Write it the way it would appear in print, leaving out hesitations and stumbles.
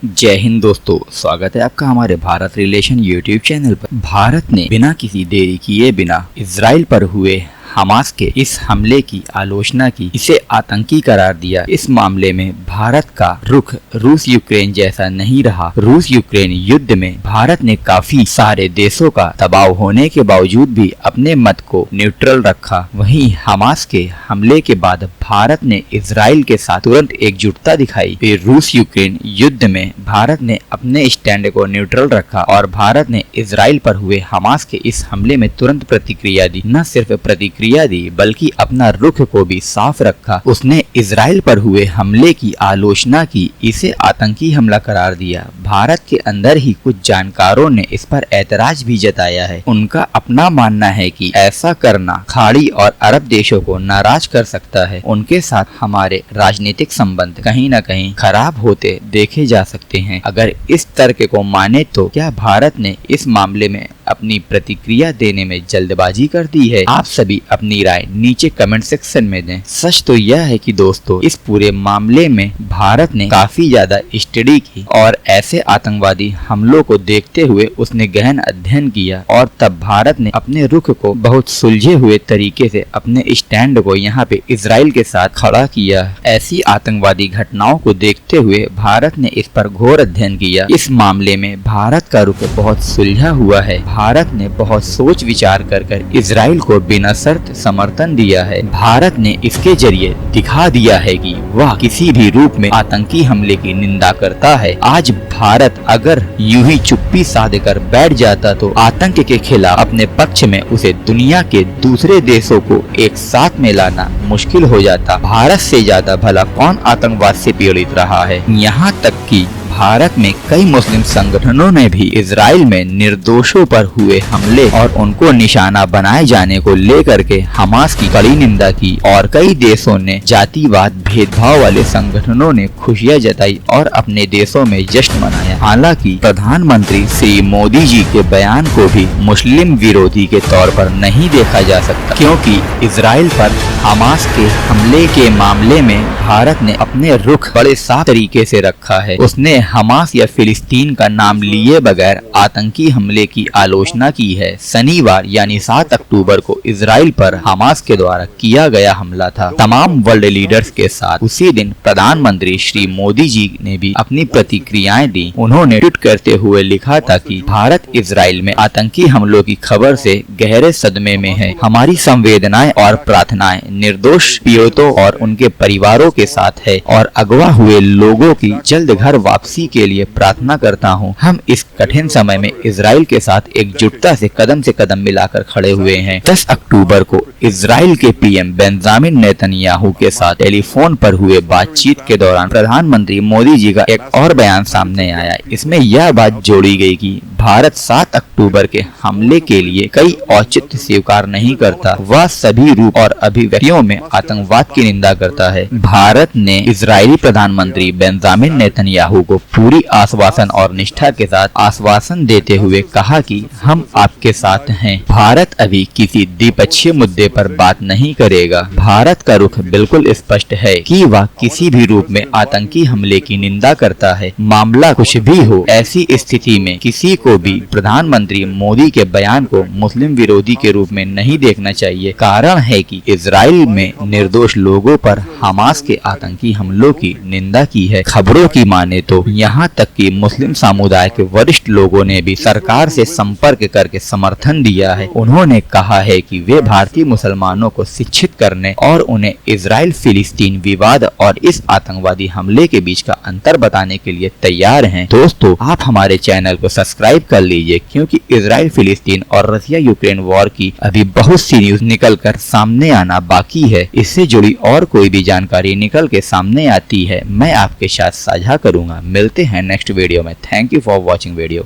जय हिंद दोस्तों, स्वागत है आपका हमारे भारत रिलेशन यूट्यूब चैनल पर। भारत ने बिना किसी देरी किए बिना इजराइल पर हुए हमास के इस हमले की आलोचना की, इसे आतंकी करार दिया। इस मामले में भारत का रुख रूस यूक्रेन जैसा नहीं रहा। रूस यूक्रेन युद्ध में भारत ने काफी सारे देशों का दबाव होने के बावजूद भी अपने मत को न्यूट्रल रखा। वहीं हमास के हमले के बाद भारत ने इजराइल के साथ तुरंत एकजुटता दिखाई। फिर रूस यूक्रेन युद्ध में भारत ने अपने स्टैंड को न्यूट्रल रखा और भारत ने इजराइल पर हुए हमास के इस हमले में तुरंत प्रतिक्रिया दी। न सिर्फ प्रतिक्रिया दी बल्कि अपना रुख को भी साफ रखा। उसने इजराइल पर हुए हमले की आलोचना की, इसे आतंकी हमला करार दिया। भारत के अंदर ही कुछ जानकारों ने इस पर ऐतराज भी जताया है। उनका अपना मानना है कि ऐसा करना खाड़ी और अरब देशों को नाराज कर सकता है। उनके साथ हमारे राजनीतिक संबंध कहीं न कहीं खराब होते देखे जा सकते हैं। अगर इस तर्क को माने तो क्या भारत ने इस मामले में अपनी प्रतिक्रिया देने में जल्दबाजी कर दी है? आप सभी अपनी राय नीचे कमेंट सेक्शन में दें। सच तो यह है कि दोस्तों, इस पूरे मामले में भारत ने काफी ज्यादा स्टडी की और ऐसे आतंकवादी हमलों को देखते हुए उसने गहन अध्ययन किया और तब भारत ने अपने रुख को बहुत सुलझे हुए तरीके से अपने स्टैंड को यहाँ पे इजराइल के साथ खड़ा किया। ऐसी आतंकवादी घटनाओं को देखते हुए भारत ने इस पर घोर अध्ययन किया। इस मामले में भारत का रुख बहुत सुलझा हुआ है। भारत ने बहुत सोच विचार कर इजराइल को बिना शर्त समर्थन दिया है। भारत ने इसके जरिए दिखा दिया है कि वह किसी भी रूप में आतंकी हमले की निंदा करता है। आज भारत अगर यूं ही चुप्पी साध कर बैठ जाता तो आतंक के खिलाफ अपने पक्ष में उसे दुनिया के दूसरे देशों को एक साथ में लाना मुश्किल हो जाता। भारत से ज्यादा भला कौन आतंकवाद से पीड़ित रहा है? यहाँ तक कि भारत में कई मुस्लिम संगठनों ने भी इजराइल में निर्दोषों पर हुए हमले और उनको निशाना बनाए जाने को लेकर के हमास की कड़ी निंदा की और कई देशों ने जातिवाद भेदभाव वाले संगठनों ने खुशियां जताई और अपने देशों में जश्न मनाया। हालांकि प्रधानमंत्री श्री मोदी जी के बयान को भी मुस्लिम विरोधी के तौर पर नहीं देखा जा सकता, क्योंकि इजराइल पर हमास के हमले के मामले में भारत ने अपने रुख बड़े साफ तरीके से रखा है। उसने हमास या फिलिस्तीन का नाम लिए बगैर आतंकी हमले की आलोचना की है। शनिवार यानी 7 अक्टूबर को इजराइल पर हमास के द्वारा किया गया हमला था। तमाम वर्ल्ड लीडर्स के साथ उसी दिन प्रधानमंत्री श्री मोदी जी ने भी अपनी प्रतिक्रियाएं दी। उन्होंने ट्वीट करते हुए लिखा था कि भारत इजराइल में आतंकी हमलों की खबर से गहरे सदमे में है। हमारी संवेदनाएं और प्रार्थनाएं निर्दोष पीड़ितों और उनके परिवारों के साथ है और अगवा हुए लोगों की जल्द घर वापसी के लिए प्रार्थना करता हूँ। हम इस कठिन समय में इजराइल के साथ एकजुटता से कदम मिलाकर खड़े हुए हैं। 10 अक्टूबर को इजराइल के पीएम बेंजामिन नेतन्याहू के साथ टेलीफोन पर हुए बातचीत के दौरान प्रधानमंत्री मोदी जी का एक और बयान सामने आया। इसमें यह बात जोड़ी गई कि भारत 7 अक्टूबर के हमले के लिए कई औचित्य स्वीकार नहीं करता। वह सभी रूप और अभिव्यक्तियों में आतंकवाद की निंदा करता है। भारत ने इजरायली प्रधानमंत्री बेंजामिन नेतन्याहू को पूरी आश्वासन और निष्ठा के साथ आश्वासन देते हुए कहा कि हम आपके साथ हैं। भारत अभी किसी द्विपक्षीय मुद्दे पर बात नहीं करेगा। भारत का रुख बिल्कुल स्पष्ट है कि वह किसी भी रूप में आतंकी हमले की निंदा करता है। मामला कुछ भी हो, ऐसी स्थिति में किसी को भी प्रधानमंत्री मोदी के बयान को मुस्लिम विरोधी के रूप में नहीं देखना चाहिए। कारण है कि इजराइल में निर्दोष लोगों पर हमास के आतंकी हमलों की निंदा की है। खबरों की माने तो यहाँ तक कि मुस्लिम समुदाय के वरिष्ठ लोगों ने भी सरकार से संपर्क करके समर्थन दिया है। उन्होंने कहा है कि वे भारतीय मुसलमानों को शिक्षित करने और उन्हें इजराइल फिलिस्तीन विवाद और इस आतंकवादी हमले के बीच का अंतर बताने के लिए तैयार हैं। दोस्तों, आप हमारे चैनल को सब्सक्राइब कर लीजिए, क्योंकि इजराइल फिलिस्तीन और रसिया यूक्रेन वॉर की अभी बहुत सी न्यूज निकल कर सामने आना बाकी है। इससे जुड़ी और कोई भी जानकारी निकल के सामने आती है मैं आपके साथ साझा करूंगा। मिलते हैं नेक्स्ट वीडियो में। Thank you for watching video.